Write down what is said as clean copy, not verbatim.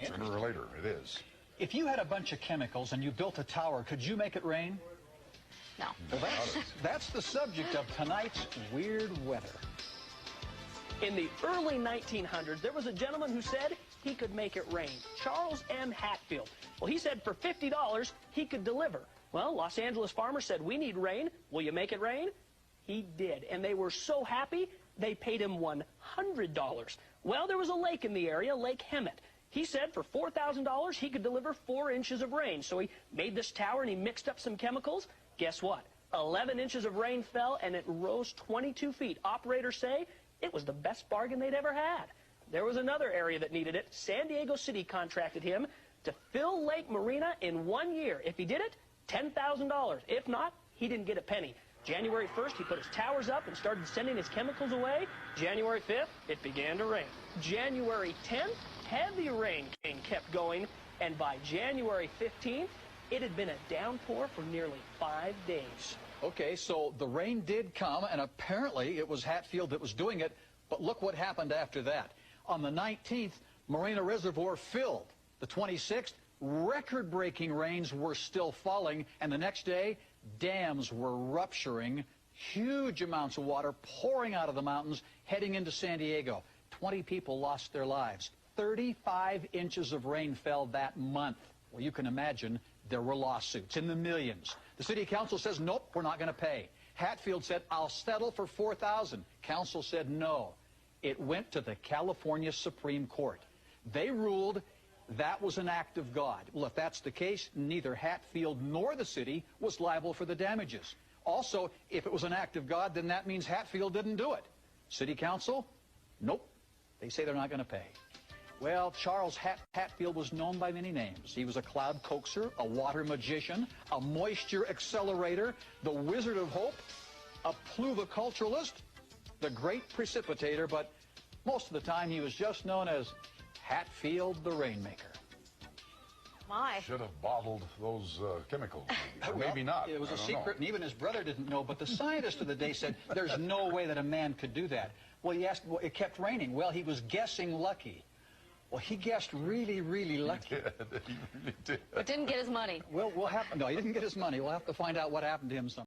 Sooner or later, it is. If you had a bunch of chemicals and you built a tower, could you make it rain? No. Well, that's the subject of tonight's weird weather. In the early 1900s, there was a gentleman who said he could make it rain. Charles M. Hatfield. Well, he said for $50, he could deliver. Well, Los Angeles farmers said, we need rain. Will you make it rain? He did, and they were so happy, they paid him $100. Well, there was a lake in the area, Lake Hemet. He said for $4,000, he could deliver 4 inches of rain. So he made this tower, and he mixed up some chemicals. Guess what? 11 inches of rain fell, and it rose 22 feet. Operators say it was the best bargain they'd ever had. There was another area that needed it. San Diego City contracted him to fill Lake Marina in 1 year. If he did it, $10,000. If not, he didn't get a penny. January 1st, he put his towers up and started sending his chemicals away. January 5th, it began to rain. January 10th, heavy rain kept going. And by January 15th, it had been a downpour for nearly 5 days. Okay, so the rain did come, and apparently it was Hatfield that was doing it. But look what happened after that. On the 19th, Marina Reservoir filled. The 26th, record-breaking rains were still falling, and the next day, dams were rupturing, huge amounts of water pouring out of the mountains, heading into San Diego. 20 people lost their lives. 35 inches of rain fell that month. Well, you can imagine there were lawsuits in the millions. The city council says, nope, we're not going to pay. Hatfield said, I'll settle for $4,000. Council said no. It went to the California Supreme Court. They ruled that was an act of God. Well, if that's the case, neither Hatfield nor the city was liable for the damages. Also, if it was an act of God, then that means Hatfield didn't do it. City council? Nope. They say they're not going to pay. Well, Charles Hatfield was known by many names. He was a cloud coaxer, a water magician, a moisture accelerator, the wizard of hope, a pluviculturalist, the great precipitator, but most of the time he was just known as Hatfield the Rainmaker. My. Should have bottled those chemicals. Or Well, maybe not. It was a secret, and even his brother didn't know, but the scientist of the day said there's no way that a man could do that. Well, he asked, well, it kept raining. Well, he was guessing lucky. Well, he guessed really, really lucky. He really did. But didn't get his money. Well, no, he didn't get his money. We'll have to find out what happened to him sometime.